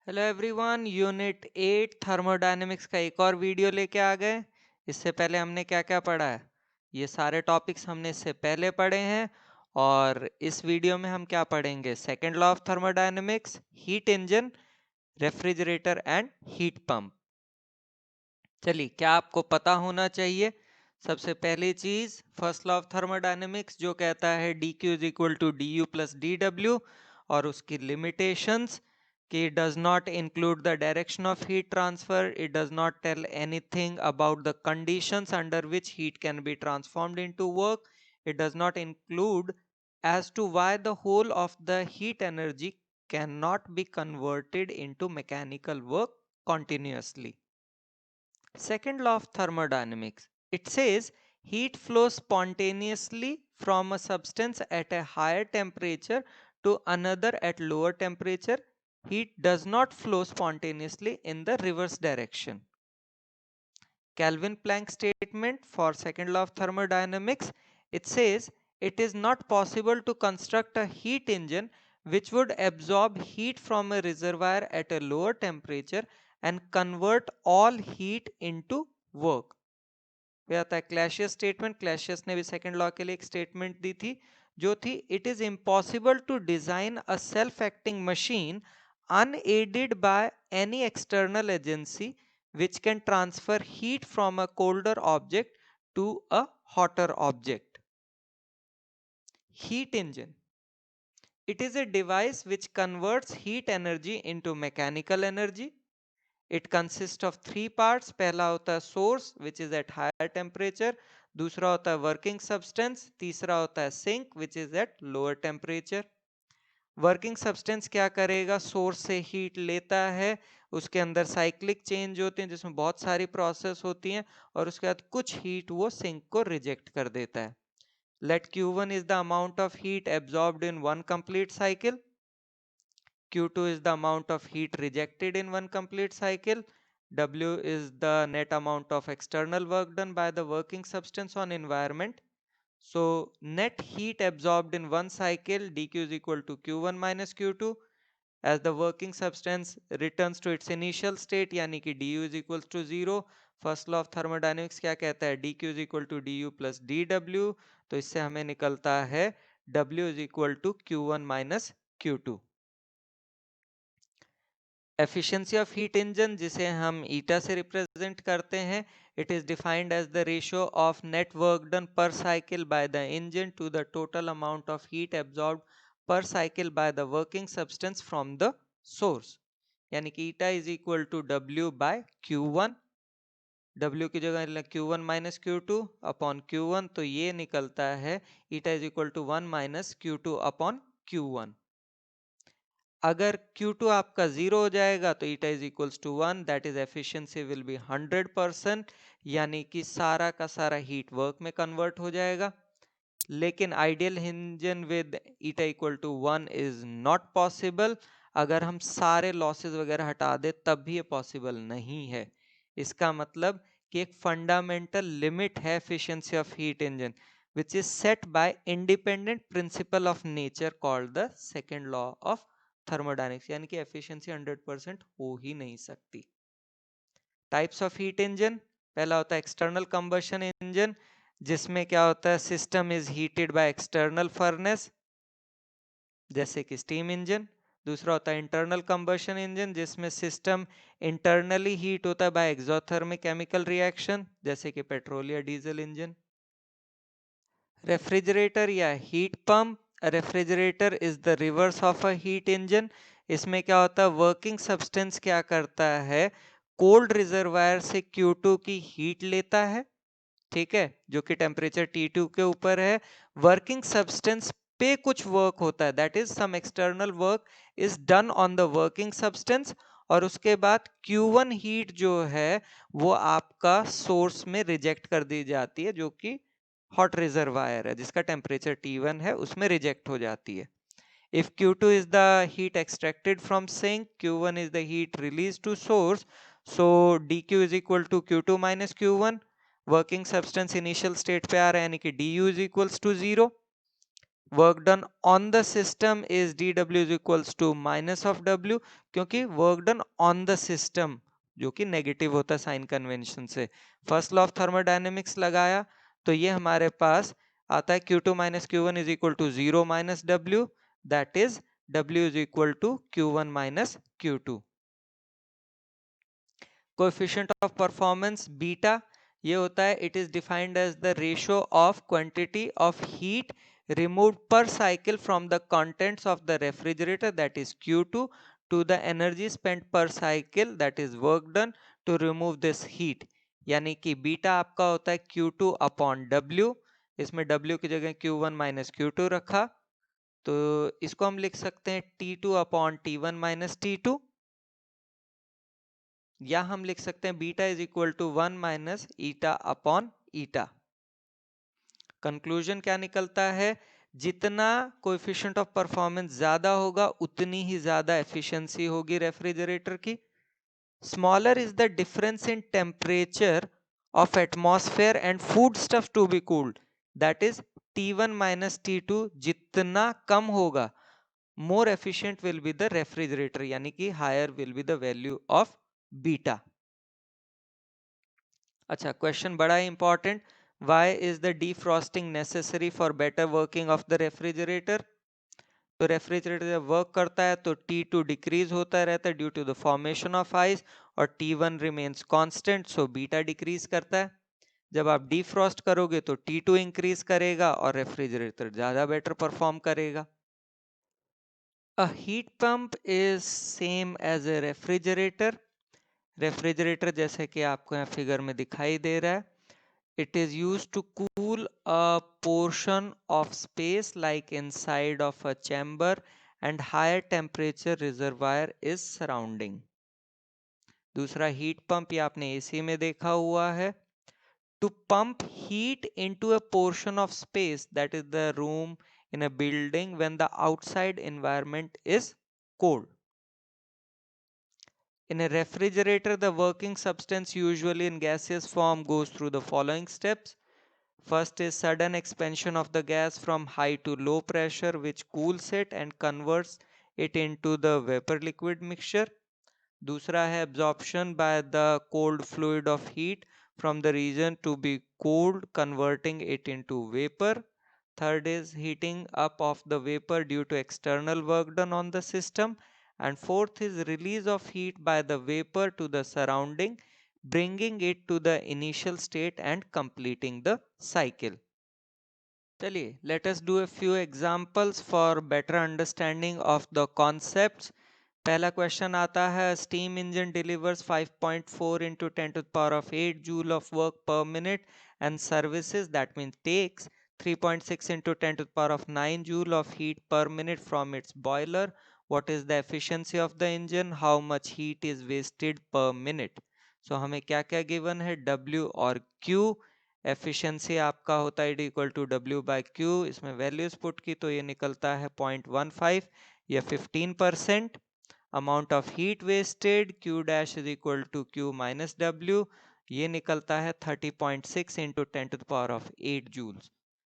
Hello everyone, unit 8 thermodynamics का एक और वीडियो लेके आ गए। इससे पहले हमने क्या क्या पढ़ा है, ये सारे टॉपिक्स हमने इससे पहले पढ़े हैं। और इस वीडियो में हम क्या पढ़ेंगे? Second law of thermodynamics, heat engine, refrigerator and heat pump. चलिए, क्या आपको पता होना चाहिए? सबसे पहली चीज, फर्स्ट लॉ ऑफ थर्मोडायनेमिक्स जो कहता है D Q is equal to D U plus D W, और उसकी लिमिटेशंस कि it does not include the direction of heat transfer, it does not tell anything about the conditions under which heat can be transformed into work, it does not include as to why the whole of the heat energy cannot be converted into mechanical work continuously. Second law of thermodynamics, it says heat flows spontaneously from a substance at a higher temperature to another at lower temperature. Heat does not flow spontaneously in the reverse direction. Calvin Planck statement for second law of thermodynamics, it says it is not possible to construct a heat engine which would absorb heat from a reservoir at a lower temperature and convert all heat into work. फिर आता है क्लैशियस statement. क्लैशियस ने भी second law के लिए एक statement दी थी जो थी, it is impossible to design a self acting machine unaided by any external agency which can transfer heat from a colder object to a hotter object. Heat engine, it is a device which converts heat energy into mechanical energy. It consists of three parts. पहला होता है source which is at higher temperature, दूसरा होता है working substance, तीसरा होता है sink which is at lower temperature. Working substance क्या करेगा? सोर्स से हीट लेता है, उसके अंदर साइक्लिक चेंज होते हैं जिसमें बहुत सारी प्रोसेस होती हैं, और उसके बाद कुछ हीट वो सिंक को रिजेक्ट कर देता है. Let Q1 is the amount of heat absorbed in one complete cycle. Q2 is the amount of heat rejected in one complete cycle. W is the net amount of external work done by the working substance on environment. So net heat absorbed in one cycle dq is equal to q1 minus q2 as the working substance returns to its initial state, यानी कि du is equals to 0. First law of thermodynamics क्या कहता है? dq is equal to du plus dw. तो इससे हमें निकलता है w is equal to q1 minus q2. Efficiency of heat engine, जिसे हम ईटा से रिप्रेजेंट करते हैं, it is defined as the ratio of net work done per cycle by the engine to the total amount of heat absorbed per cycle by the working substance from the source. यानी कि eta is equal to W by Q1. W की जगह Q1 minus Q2 upon Q1, तो ये निकलता है eta is equal to 1 minus Q2 upon Q1. अगर Q2 आपका 0 हो जाएगा तो eta is equals to 1, that is efficiency will be 100%, यानी कि सारा का सारा हीट वर्क में कन्वर्ट हो जाएगा. लेकिन ideal engine with eta equal to 1 is not possible. अगर हम सारे लॉसेस वगैरह हटा दे तब भी ये पॉसिबल नहीं है. इसका मतलब कि एक फंडामेंटल लिमिट है efficiency of heat engine which is set by independent principle of nature called the second law of thermodynamics, यानी कि एफिशिएंसी 100% हो ही नहीं सकती. टाइप्स ऑफ हीट इंजन, पहला होता है एक्सटर्नल कंबशन इंजन, जिसमें क्या होता है? System is heated by external furnace जैसे कि स्टीम इंजन. दूसरा होता है इंटरनल कंबशन इंजन, जिसमें सिस्टम इंटरनली हीट होता है बाय एक्सोथर्मिक केमिकल रिएक्शन जैसे कि पेट्रोल या डीजल इंजन. रेफ्रिजरेटर या heat pump, refrigerator is the reverse of a heat engine. इसमें क्या होता है? वर्किंग सब्सटेंस क्या करता है? कोल्ड रिजर्वायर से Q2 की हीट लेता है, ठीक है, जो कि टेम्परेचर T2 के ऊपर है. वर्किंग सब्सटेंस पे कुछ वर्क होता है, that is some external work is done on the working substance, और उसके बाद Q1 हीट जो है वो आपका सोर्स में रिजेक्ट कर दी जाती है, जो कि हॉट रिजर्वायर है जिसका टेम्परेचर T1 है, उसमें रिजेक्ट हो जाती है. If Q2 is the heat extracted from sink, Q1 is the heat released to source. So dq is equal to Q2 minus Q1. Working substance initial state पे आ रहा है, यानी कि du is equals to 0. Work done on the system is dw is equals to minus of w, क्योंकि work done on the system जो कि negative होता है साइन कन्वेंशन से। फर्स्ट लॉ ऑफ थर्मोडायनेमिक्स लगाया तो ये हमारे पास आता है Q2 minus Q1 is equal to 0 minus W, that is W is equal to Q1 minus Q2। Coefficient of performance beta ये होता है, it is defined as the ratio of quantity of heat removed per cycle from the contents of the refrigerator, that is Q2, to the energy spent per cycle, that is work done to remove this heat। यानी कि beta आपका होता है Q2 upon W, इसमें W की जगह Q1 minus Q2 रखा, तो इसको हम लिख सकते हैं T2 upon T1 minus T2, या हम लिख सकते हैं beta is equal to 1 minus eta upon eta. Conclusion क्या निकलता है, जितना कोएफिशिएंट ऑफ परफॉर्मेंस ज्यादा होगा उतनी ही ज्यादा एफिशिएंसी होगी रेफ्रिजरेटर की। Smaller is the difference in temperature of atmosphere and food stuff to be cooled, that is T1 minus T2 जितना कम होगा more efficient will be the refrigerator, यानी कि higher will be the value of beta. अच्छा, question बड़ा ही important, why is the defrosting necessary for better working of the refrigerator. तो refrigerator जब वर्क करता है तो T2 डिक्रीज होता रहता है due to the formation of ice, और T1 remains constant, so beta decrease करता है। जब आप डिफ्रॉस्ट करोगे तो T2 इंक्रीज करेगा और रेफ्रिजरेटर ज्यादा बेटर परफॉर्म करेगा। A heat pump is same as a refrigerator. Refrigerator जैसे कि आपको यहाँ फिगर में दिखाई दे रहा है, it is used to cool a portion of space like inside of a chamber, and higher temperature reservoir is surrounding। दूसरा हीट पंप, ये आपने एसी में देखा हुआ है, to pump heat into a portion of space, that is the room in a building when the outside environment is cold। In a refrigerator, the working substance, usually in gaseous form, goes through the following steps. First is sudden expansion of the gas from high to low pressure, which cools it and converts it into the vapor liquid mixture। दूसरा है absorption by the cold fluid of heat from the region to be cooled, converting it into vapor। Third is heating up of the vapor due to external work done on the system, and fourth is release of heat by the vapor to the surrounding, bringing it to the initial state and completing the cycle। चलिए, let us do a few examples for better understanding of the concepts। पहला question आता है, steam engine delivers 5.4 into 10 to the power of 8 joule of work per minute and services, that means takes 3.6 into 10 to the power of 9 joule of heat per minute from its boiler। What is the efficiency of the engine? How much heat is wasted per minute? So हमें क्या क्या given है, W और Q। Efficiency आपका होता है equal to W by Q, इसमें values put की तो ये निकलता है 0.15 या 15%। Amount of heat wasted Q dash is equal to Q minus W, ये निकलता है 30.6 into 10 to the power of 8 joules.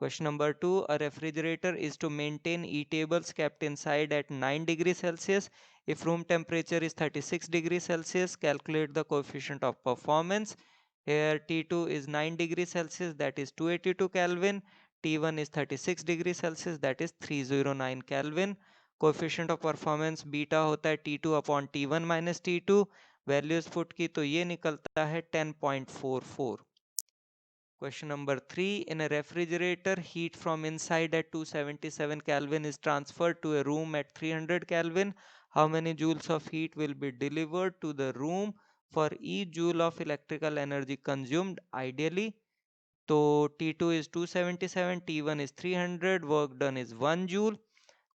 Question number 2, a refrigerator is to maintain eatables kept inside at 9 degrees Celsius if room temperature is 36 degrees Celsius. Calculate the coefficient of performance। Here T2 is 9 degrees Celsius, that is 282 Kelvin. T1 is 36 degrees Celsius, that is 309 Kelvin। Coefficient of performance beta होता है T2 upon T1 minus T2, values put की तो ये निकलता है 10.44। Question number 3, in a refrigerator, heat from inside at 277 Kelvin is transferred to a room at 300 Kelvin. How many joules of heat will be delivered to the room for each joule of electrical energy consumed ideally? तो T2 is 277, T1 is 300, work done is 1 joule।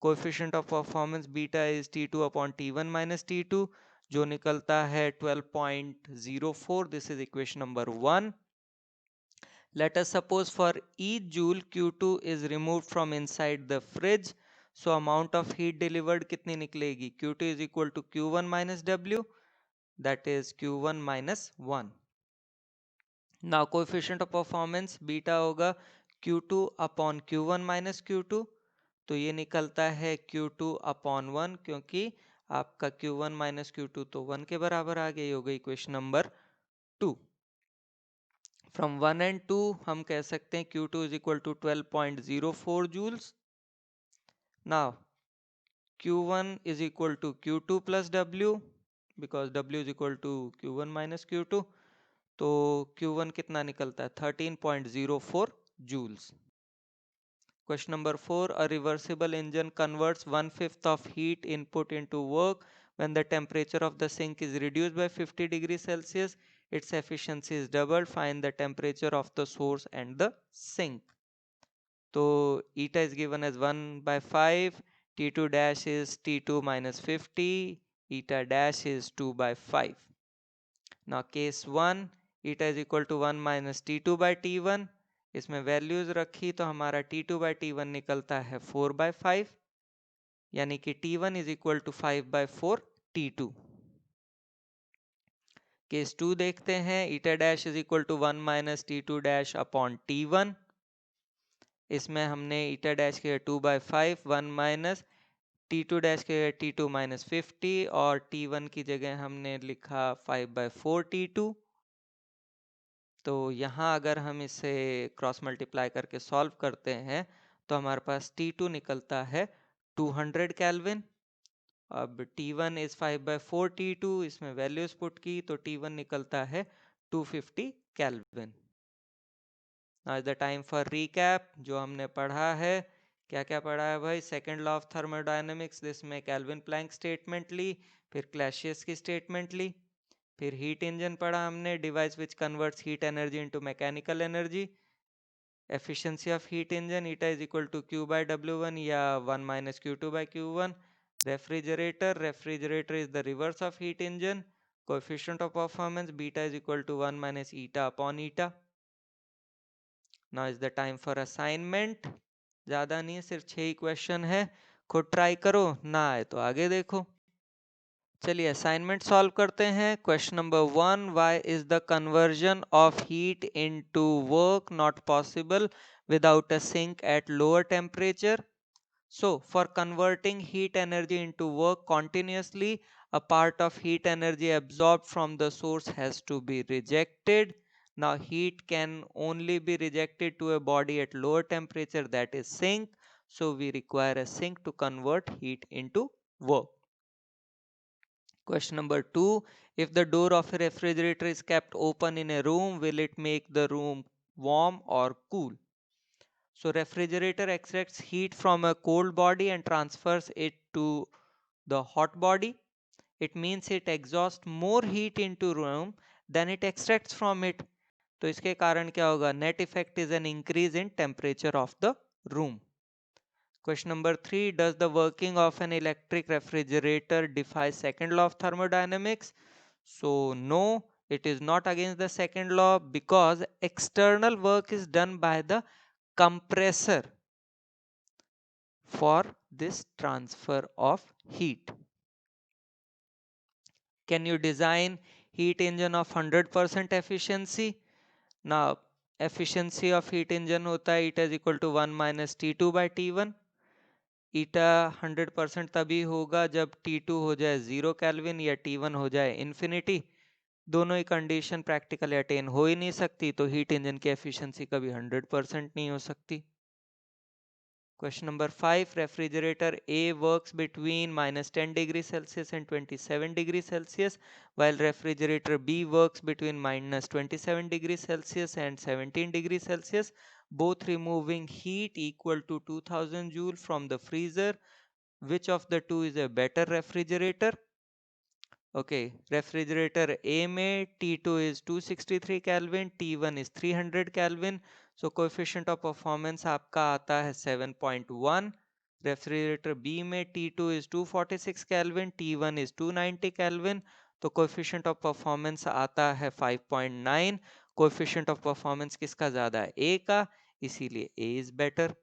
Coefficient of performance beta is T2 upon T1 minus T2, जो निकलता है 12.04। This is equation number 1। Let us suppose for each joule Q2 is removed from inside the fridge. So amount of heat delivered कितनी निकलेगी? Q2 is equal to Q1 minus W, that is Q1 minus 1। Now coefficient of performance beta होगा Q2 upon Q1 minus Q2, तो ये निकलता है Q2 upon 1, क्योंकि आपका Q1 minus Q2 तो 1 के बराबर आ गया। ये हो गई क्वेश्चन नंबर 2। फ्रॉम 1 एंड 2 हम कह सकते हैं Q2 is equal to 12.04 joules. Now Q1 is equal to Q2 plus W, because W is equal to Q1 minus Q2, तो Q1 कितना निकलता है 13.04 joules। Question number 4, a reversible engine converts 1/5 of heat input into work when the temperature of the sink is reduced by 50 degrees Celsius. Its efficiency is doubled. Find the temperature of the source and the sink. तो eta is given as 1/5, T2 dash is T2 minus 50, eta dash is 2/5. Now case 1, eta is equal to 1 minus T2 by T1, इसमें values रखी तो हमारा T2 by T1 निकलता है 4/5, यानी कि T1 is equal to 5/4 T2। Case 2 देखते हैं, eta dash is equal to 1 minus T2 dash upon T1, इसमें हमने eta dash किया 2/5, 1 माइनस T2 डैश के T2 माइनस 50 और T1 की जगह हमने लिखा 5/4 T2। तो यहाँ अगर हम इसे क्रॉस मल्टीप्लाई करके सॉल्व करते हैं तो हमारे पास T2 निकलता है 200 केल्विन। अब T1 इज 5/4 T2, इसमें वैल्यूज पुट की तो T1 निकलता है 250 kelvin. Now is the time for recap. जो हमने पढ़ा है, क्या क्या पढ़ा है भाई? सेकंड लॉ ऑफ थर्मोडायनेमिक्स, जिसमें केल्विन प्लैंक स्टेटमेंट ली, फिर क्लैसियस की स्टेटमेंट ली, फिर हीट इंजन पढ़ा हमने, device which converts heat energy into mechanical energy, efficiency of heat engine eta is equal to Q by W1 या 1 minus Q2 by Q1। Refrigerator is the reverse of heat engine, coefficient of performance beta is equal to 1 minus eta upon eta. Now is the time for assignment. ज्यादा नहीं है, सिर्फ 6 ही question है, खुद try करो, ना आए तो आगे देखो। चलिए असाइनमेंट सॉल्व करते हैं। Question number 1, why is the conversion of heat into work not possible without a sink at lower temperature? So for converting heat energy into work continuously, a part of heat energy absorbed from the source has to be rejected. Now heat can only be rejected to a body at lower temperature, that is sink. So we require a sink to convert heat into work. Question number 2, if the door of a refrigerator is kept open in a room, will it make the room warm or cool? So refrigerator extracts heat from a cold body and transfers it to the hot body. It means it exhausts more heat into room than it extracts from it. तो इसके कारण क्या होगा? Net effect is an increase in temperature of the room. Question number 3, does the working of an electric refrigerator defy second law of thermodynamics? So no, it is not against the second law, because external work is done by the compressor for this transfer of heat. Can you design heat engine of 100% efficiency? Now efficiency of heat engine होता है eta is equal to 1 minus T2 by T1। eta 100% तभी होगा जब T2 हो जाए 0 kelvin या T1 हो जाए इन्फिनिटी। दोनों ही कंडीशन प्रैक्टिकली अटेन हो ही नहीं सकती, तो हीट इंजन की एफिशिएंसी कभी 100% नहीं हो सकती। Question number 5, refrigerator A works between minus 10 degrees Celsius and 27 degrees Celsius, while refrigerator B works between minus 27 degrees Celsius and 17 degrees Celsius, both removing heat equal to 2000 joule from the freezer. Which of the two is a better refrigerator? Okay, refrigerator A में T2 is 263 Kelvin, T1 is 300 Kelvin. So coefficient of performance आपका आता है 7.1. Refrigerator B में T2 is 246 Kelvin, T1 is 290 Kelvin. तो coefficient of performance आता है 5.9. coefficient of performance किसका ज़्यादा है? A का, इसीलिए A is better.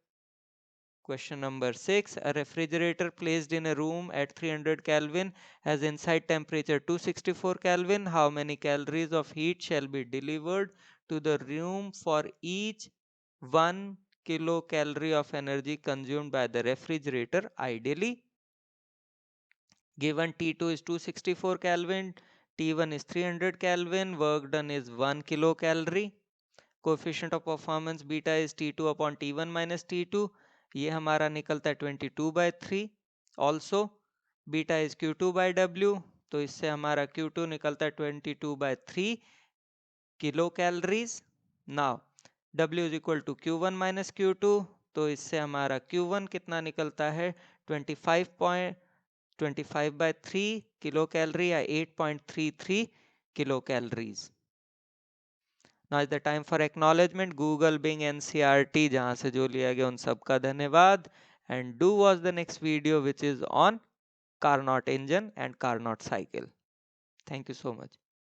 Question number 6, a refrigerator placed in a room at 300 Kelvin has inside temperature 264 Kelvin. How many calories of heat shall be delivered to the room for each 1 kilocalorie of energy consumed by the refrigerator ideally. Given T2 is 264 Kelvin, T1 is 300 Kelvin, work done is 1 kilocalorie. Coefficient of performance beta is T2 upon T1 minus T2. ये हमारा निकलता है 22/3. Also beta is Q2 by W, तो इससे हमारा Q2 निकलता है 22/3 kilo calories. Now W is equal to Q1 minus Q2, तो इससे हमारा Q1 कितना निकलता है 25/3 किलो कैलोरी या 8.33 kilo calories. Now is the time for acknowledgement. Google, Bing, NCRT जहाँ से जो लिया गया उन सब का धन्यवाद. And do watch the next video which is on Carnot engine and Carnot cycle. Thank you so much.